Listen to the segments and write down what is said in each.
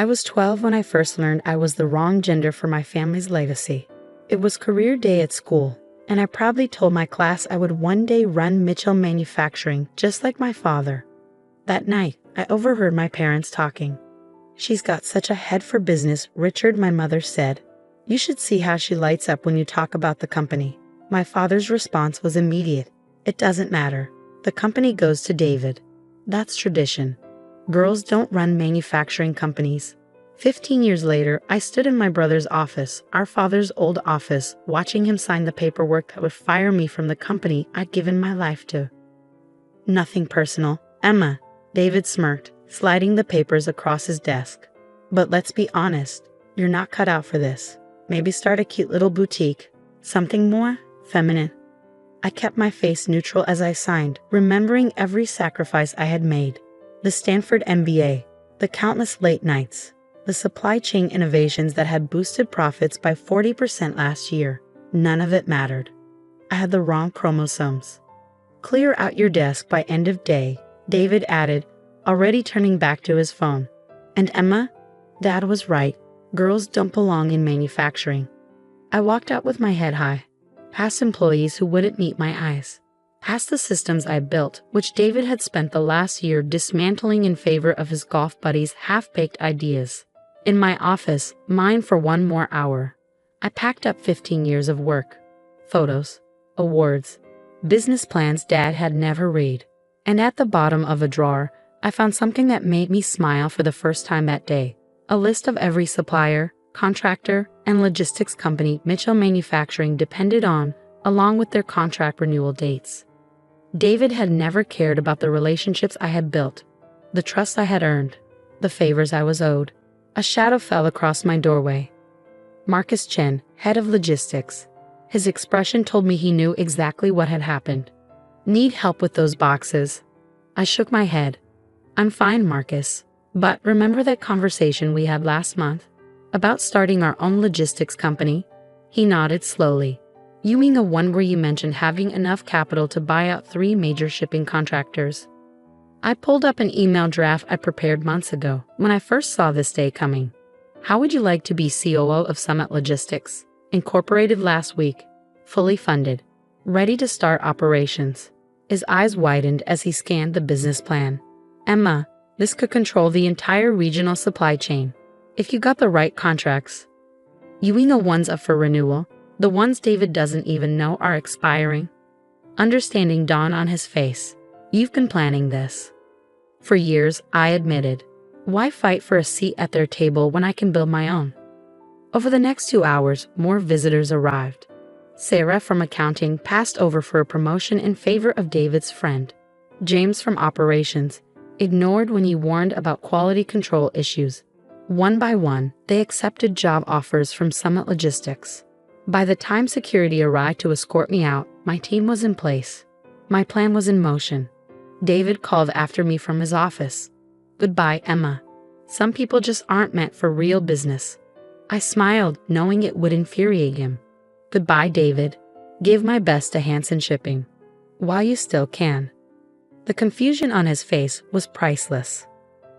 I was 12 when I first learned I was the wrong gender for my family's legacy. It was career day at school, and I proudly told my class I would one day run Mitchell Manufacturing just like my father. That night, I overheard my parents talking. "She's got such a head for business," Richard, my mother, said. "You should see how she lights up when you talk about the company." My father's response was immediate. "It doesn't matter. The company goes to David. That's tradition. Girls don't run manufacturing companies." 15 years later, I stood in my brother's office, our father's old office, watching him sign the paperwork that would fire me from the company I'd given my life to. "Nothing personal, Emma," David smirked, sliding the papers across his desk. "But let's be honest, you're not cut out for this. Maybe start a cute little boutique. Something more feminine." I kept my face neutral as I signed, remembering every sacrifice I had made. The Stanford MBA, the countless late nights, the supply chain innovations that had boosted profits by 40% last year. None of it mattered. I had the wrong chromosomes. "Clear out your desk by end of day," David added, already turning back to his phone. "And Emma, Dad was right. Girls don't belong in manufacturing." I walked out with my head high, past employees who wouldn't meet my eyes, past the systems I built, which David had spent the last year dismantling in favor of his golf buddies' half-baked ideas. In my office, mine for one more hour, I packed up 15 years of work, photos, awards, business plans Dad had never read. And at the bottom of a drawer, I found something that made me smile for the first time that day. A list of every supplier, contractor, and logistics company Mitchell Manufacturing depended on, along with their contract renewal dates. David had never cared about the relationships I had built, the trust I had earned, the favors I was owed. A shadow fell across my doorway. Marcus Chen, head of logistics. His expression told me he knew exactly what had happened. "Need help with those boxes?" I shook my head. "I'm fine, Marcus. But remember that conversation we had last month about starting our own logistics company?" He nodded slowly. "You mean the one where you mentioned having enough capital to buy out 3 major shipping contractors?" I pulled up an email draft I prepared months ago when I first saw this day coming. "How would you like to be COO of Summit Logistics? Incorporated last week, fully funded, ready to start operations." His eyes widened as he scanned the business plan. "Emma, this could control the entire regional supply chain. If you got the right contracts. You mean the ones up for renewal? The ones David doesn't even know are expiring?" Understanding dawned on his face. "You've been planning this for years," I admitted. "Why fight for a seat at their table when I can build my own?" Over the next 2 hours, more visitors arrived. Sarah from accounting passed over for a promotion in favor of David's friend. James from operations ignored when he warned about quality control issues. One by one, they accepted job offers from Summit Logistics. By the time security arrived to escort me out, my team was in place. My plan was in motion. David called after me from his office. "Goodbye, Emma. Some people just aren't meant for real business." I smiled, knowing it would infuriate him. "Goodbye, David. Give my best to Hansen Shipping while you still can." The confusion on his face was priceless.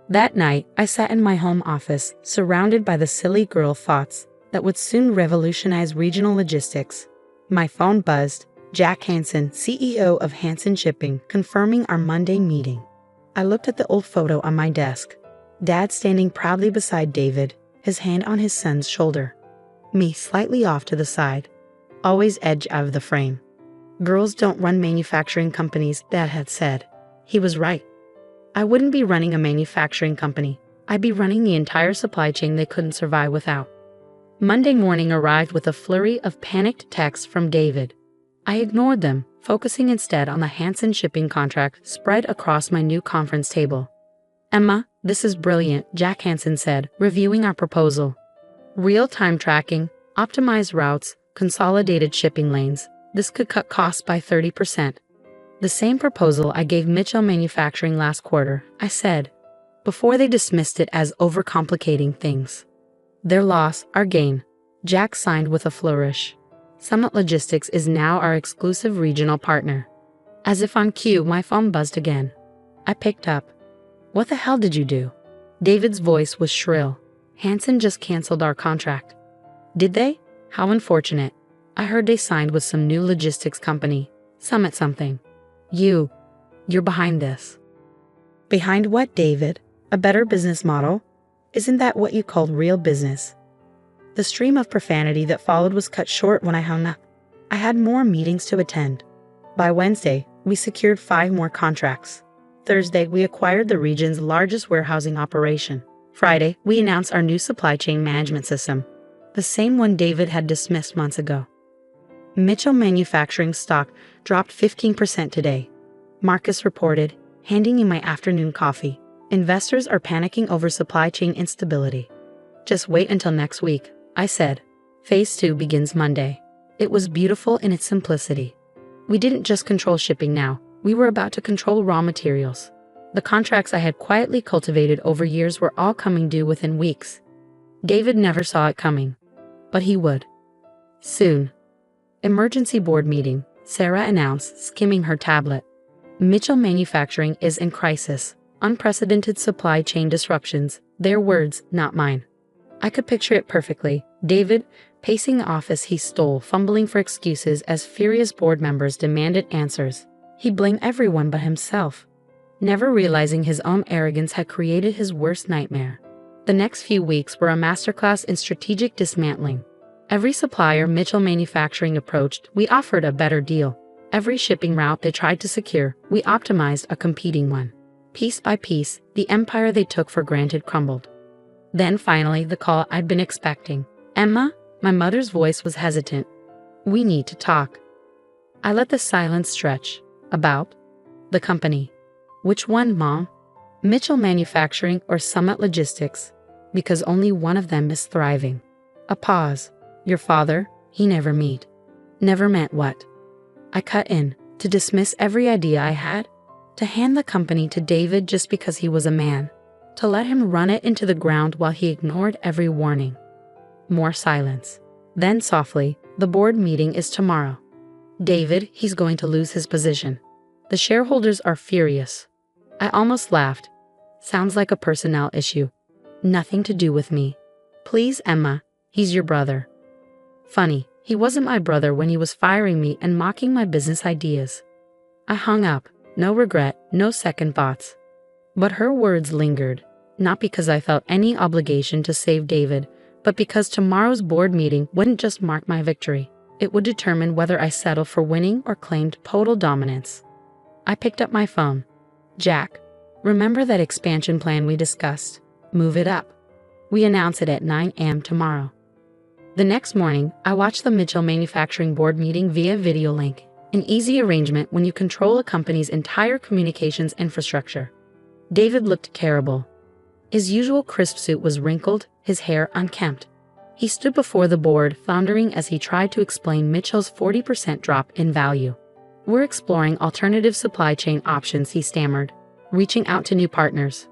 That night, I sat in my home office, surrounded by the silly girl thoughts that would soon revolutionize regional logistics. My phone buzzed. Jack Hansen, CEO of Hansen Shipping, confirming our Monday meeting. I looked at the old photo on my desk. Dad standing proudly beside David, his hand on his son's shoulder. Me slightly off to the side, always edge out of the frame. "Girls don't run manufacturing companies," Dad had said. He was right. I wouldn't be running a manufacturing company. I'd be running the entire supply chain they couldn't survive without. Monday morning arrived with a flurry of panicked texts from David. I ignored them, focusing instead on the Hansen Shipping contract spread across my new conference table. "Emma, this is brilliant," Jack Hansen said, reviewing our proposal. "Real-time tracking, optimized routes, consolidated shipping lanes. This could cut costs by 30%. The same proposal I gave Mitchell Manufacturing last quarter," I said, before they dismissed it as overcomplicating things. "Their loss, our gain." Jack signed with a flourish. "Summit Logistics is now our exclusive regional partner." As if on cue, my phone buzzed again. I picked up. "What the hell did you do?" David's voice was shrill. Hanson just canceled our contract. Did they? How unfortunate. I heard they signed with some new logistics company. Summit something. You're behind this. Behind what, David? A better business model? Isn't that what you called real business? The stream of profanity that followed was cut short when I hung up. I had more meetings to attend. By Wednesday, we secured 5 more contracts. Thursday, we acquired the region's largest warehousing operation. Friday, we announced our new supply chain management system, the same one David had dismissed months ago. Mitchell Manufacturing stock dropped 15% today. Marcus reported, handing me my afternoon coffee. Investors are panicking over supply chain instability. Just wait until next week, I said. Phase 2 begins Monday. It was beautiful in its simplicity. We didn't just control shipping now, we were about to control raw materials. The contracts I had quietly cultivated over years were all coming due within weeks. David never saw it coming, but he would. Soon. Emergency board meeting, Sarah announced, skimming her tablet. Mitchell Manufacturing is in crisis. Unprecedented supply chain disruptions. Their words, not mine. I could picture it perfectly. David, pacing the office he stole, fumbling for excuses as furious board members demanded answers. He blamed everyone but himself, never realizing his own arrogance had created his worst nightmare. The next few weeks were a masterclass in strategic dismantling. Every supplier Mitchell Manufacturing approached, we offered a better deal. Every shipping route they tried to secure, we optimized a competing one. Piece by piece, the empire they took for granted crumbled. Then finally, the call I'd been expecting. Emma, my mother's voice was hesitant. We need to talk. I let the silence stretch. About? The company. Which one, Mom? Mitchell Manufacturing or Summit Logistics? Because only one of them is thriving. A pause. Your father, he never meet. Never meant what? I cut in, to dismiss every idea I had, to hand the company to David just because he was a man, to let him run it into the ground while he ignored every warning. More silence. Then softly, the board meeting is tomorrow. David, he's going to lose his position. The shareholders are furious. I almost laughed. Sounds like a personnel issue. Nothing to do with me. Please, Emma, he's your brother. Funny, he wasn't my brother when he was firing me and mocking my business ideas. I hung up, no regret, no second thoughts. But her words lingered, not because I felt any obligation to save David, but because tomorrow's board meeting wouldn't just mark my victory. It would determine whether I settled for winning or claimed total dominance. I picked up my phone. Jack, remember that expansion plan we discussed? Move it up. We announce it at 9 a.m. tomorrow. The next morning, I watched the Mitchell Manufacturing board meeting via video link, an easy arrangement when you control a company's entire communications infrastructure. David looked terrible. His usual crisp suit was wrinkled, his hair unkempt. He stood before the board, floundering as he tried to explain Mitchell's 40% drop in value. We're exploring alternative supply chain options, he stammered, reaching out to new partners.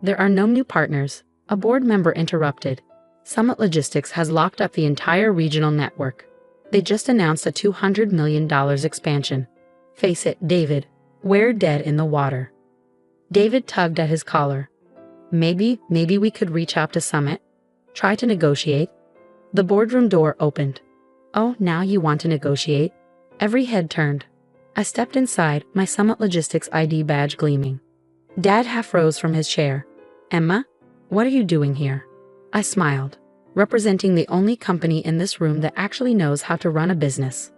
There are no new partners, a board member interrupted. Summit Logistics has locked up the entire regional network. They just announced a $200 million expansion. Face it, David, we're dead in the water. David tugged at his collar. Maybe we could reach out to Summit. Try to negotiate. The boardroom door opened. Oh, now you want to negotiate? Every head turned. I stepped inside, my Summit Logistics ID badge gleaming. Dad half rose from his chair. Emma, what are you doing here? I smiled, representing the only company in this room that actually knows how to run a business.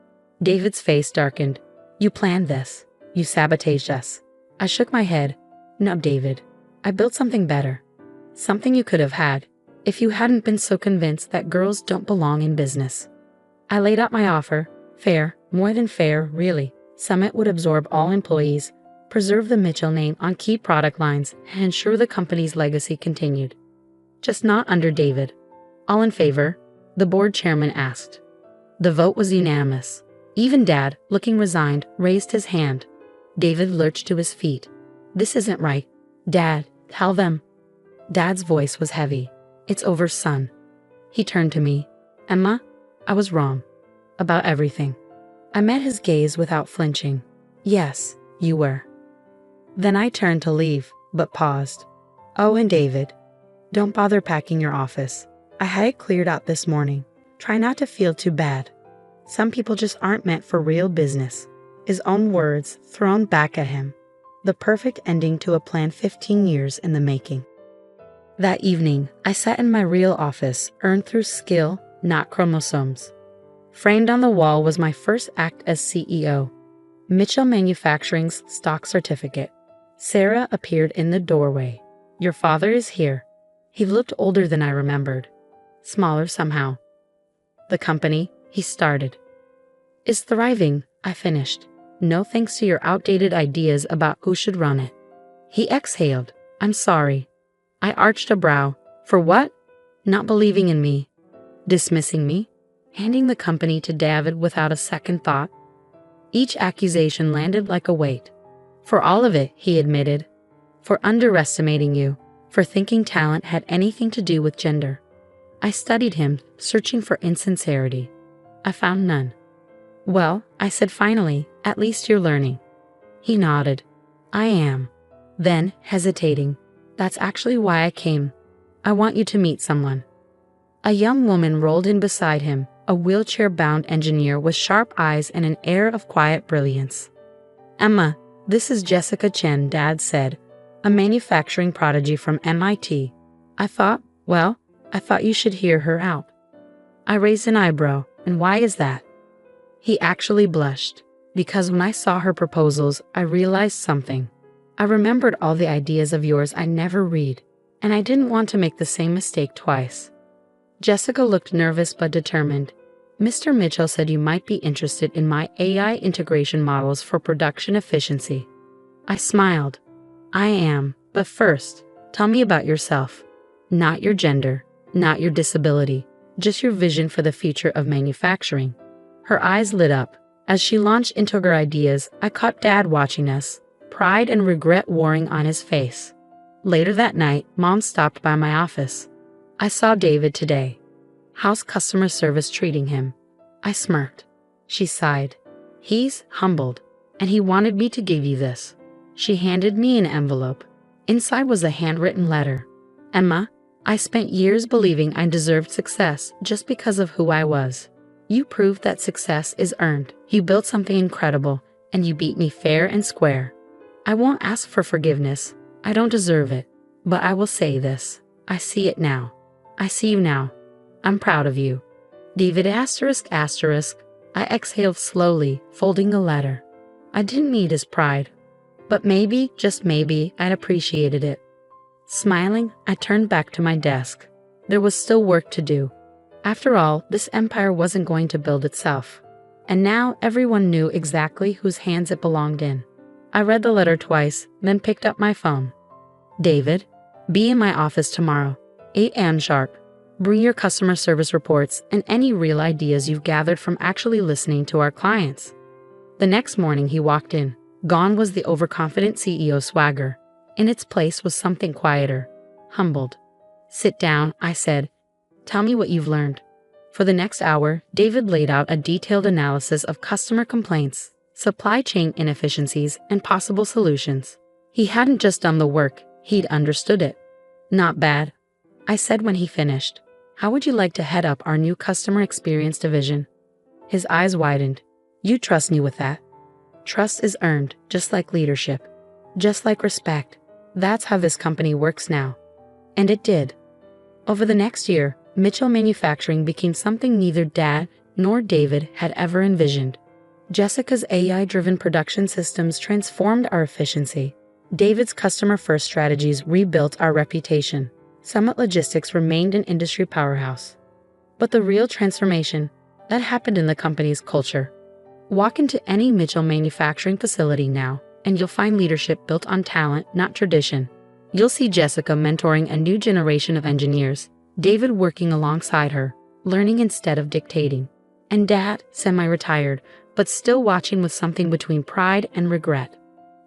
David's face darkened. You planned this. You sabotaged us. I shook my head. No, David. I built something better. Something you could have had, if you hadn't been so convinced that girls don't belong in business. I laid out my offer. Fair, more than fair, really. Summit would absorb all employees, preserve the Mitchell name on key product lines, and ensure the company's legacy continued. Just not under David. All in favor? The board chairman asked. The vote was unanimous. Even Dad, looking resigned, raised his hand. David lurched to his feet. This isn't right. Dad, tell them. Dad's voice was heavy. It's over, son. He turned to me. Emma, I was wrong. About everything. I met his gaze without flinching. Yes, you were. Then I turned to leave, but paused. Oh, and David. Don't bother packing your office. I had it cleared out this morning. Try not to feel too bad. Some people just aren't meant for real business. His own words thrown back at him. The perfect ending to a plan 15 years in the making. That evening, I sat in my real office, earned through skill, not chromosomes. Framed on the wall was my first act as CEO. Mitchell Manufacturing's stock certificate. Sarah appeared in the doorway. Your father is here. He looked older than I remembered. Smaller somehow. The company, he started, is thriving, I finished. No thanks to your outdated ideas about who should run it. He exhaled. I'm sorry. I arched a brow. For what? Not believing in me. Dismissing me? Handing the company to David without a second thought? Each accusation landed like a weight. For all of it, he admitted. For underestimating you. For thinking talent had anything to do with gender. I studied him, searching for insincerity. I found none. Well, I said finally, at least you're learning. He nodded. I am. Then, hesitating. That's actually why I came. I want you to meet someone. A young woman rolled in beside him, a wheelchair-bound engineer with sharp eyes and an air of quiet brilliance. Emma, this is Jessica Chen, Dad said, a manufacturing prodigy from MIT. I thought you should hear her out. I raised an eyebrow, and why is that? He actually blushed, because when I saw her proposals, I realized something. I remembered all the ideas of yours I never read, and I didn't want to make the same mistake twice. Jessica looked nervous but determined. Mr. Mitchell said you might be interested in my AI integration models for production efficiency. I smiled. I am, but first, tell me about yourself. Not your gender, not your disability, just your vision for the future of manufacturing. Her eyes lit up. As she launched into her ideas, I caught Dad watching us, pride and regret warring on his face. Later that night, Mom stopped by my office. I saw David today. How's customer service treating him? I smirked. She sighed. He's humbled, and he wanted me to give you this. She handed me an envelope. Inside was a handwritten letter. Emma, I spent years believing I deserved success just because of who I was. You proved that success is earned. You built something incredible, and you beat me fair and square. I won't ask for forgiveness. I don't deserve it. But I will say this. I see it now. I see you now. I'm proud of you. David ***. I exhaled slowly, folding the letter. I didn't need his pride. But maybe, just maybe, I'd appreciated it. Smiling, I turned back to my desk. There was still work to do. After all, this empire wasn't going to build itself. And now everyone knew exactly whose hands it belonged in. I read the letter twice, then picked up my phone. David, be in my office tomorrow, 8 a.m. sharp. Bring your customer service reports and any real ideas you've gathered from actually listening to our clients. The next morning he walked in. Gone was the overconfident CEO swagger. In its place was something quieter, humbled. Sit down, I said. Tell me what you've learned. For the next hour, David laid out a detailed analysis of customer complaints, supply chain inefficiencies, and possible solutions. He hadn't just done the work, he'd understood it. Not bad, I said when he finished. How would you like to head up our new customer experience division? His eyes widened. You trust me with that? Trust is earned, just like leadership. Just like respect. That's how this company works now. And it did. Over the next year, Mitchell Manufacturing became something neither Dad nor David had ever envisioned. Jessica's AI-driven production systems transformed our efficiency. David's customer-first strategies rebuilt our reputation. Summit Logistics remained an industry powerhouse. But the real transformation, that happened in the company's culture. Walk into any Mitchell Manufacturing facility now, and you'll find leadership built on talent, not tradition. You'll see Jessica mentoring a new generation of engineers, David working alongside her, learning instead of dictating, and Dad, semi-retired, but still watching with something between pride and regret.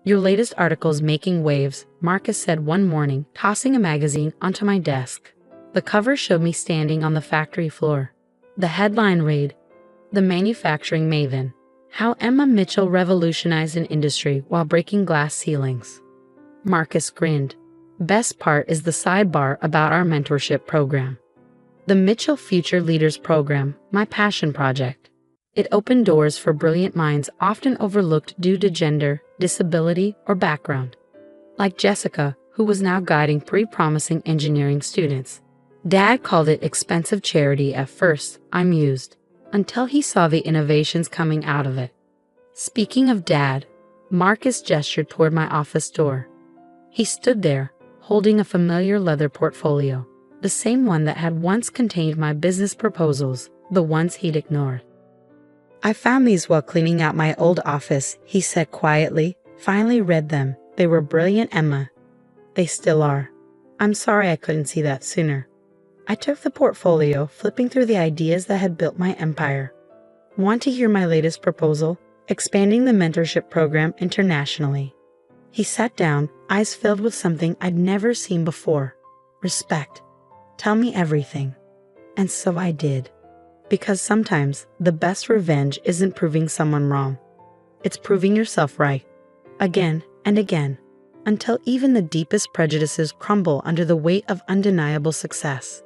Your latest article's making waves, Marcus said one morning, tossing a magazine onto my desk. The cover showed me standing on the factory floor. The headline read, The Manufacturing Maven. How Emma Mitchell revolutionized an industry while breaking glass ceilings. Marcus grinned. Best part is the sidebar about our mentorship program. The Mitchell Future Leaders Program, my passion project. It opened doors for brilliant minds often overlooked due to gender, disability, or background. Like Jessica, who was now guiding pre-promising engineering students. Dad called it expensive charity at first, I mused, until he saw the innovations coming out of it. Speaking of Dad, Marcus gestured toward my office door. He stood there, holding a familiar leather portfolio, the same one that had once contained my business proposals, the ones he'd ignored. I found these while cleaning out my old office, he said quietly. Finally read them. They were brilliant, Emma. They still are. I'm sorry I couldn't see that sooner. I took the portfolio, flipping through the ideas that had built my empire. Want to hear my latest proposal? Expanding the mentorship program internationally. He sat down, eyes filled with something I'd never seen before. Respect. Tell me everything. And so I did. Because sometimes the best revenge isn't proving someone wrong. It's proving yourself right. Again and again. Until even the deepest prejudices crumble under the weight of undeniable success.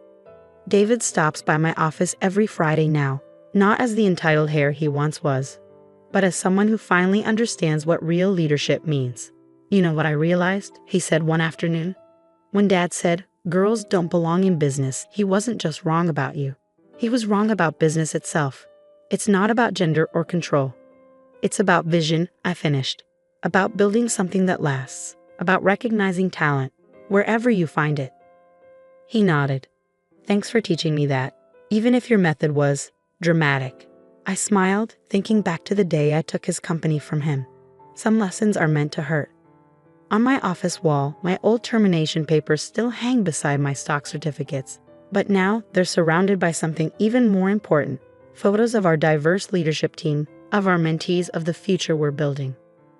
David stops by my office every Friday now, not as the entitled hare he once was, but as someone who finally understands what real leadership means. You know what I realized? He said one afternoon. When Dad said, girls don't belong in business, he wasn't just wrong about you. He was wrong about business itself. It's not about gender or control. It's about vision, I finished. About building something that lasts. About recognizing talent, wherever you find it. He nodded. Thanks for teaching me that, even if your method was dramatic. I smiled, thinking back to the day I took his company from him. Some lessons are meant to hurt. On my office wall, my old termination papers still hang beside my stock certificates, but now they're surrounded by something even more important, photos of our diverse leadership team, of our mentees of the future we're building.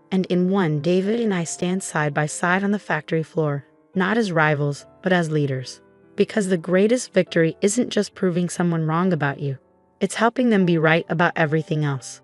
And in one, David and I stand side by side on the factory floor, not as rivals, but as leaders. Because the greatest victory isn't just proving someone wrong about you. It's helping them be right about everything else.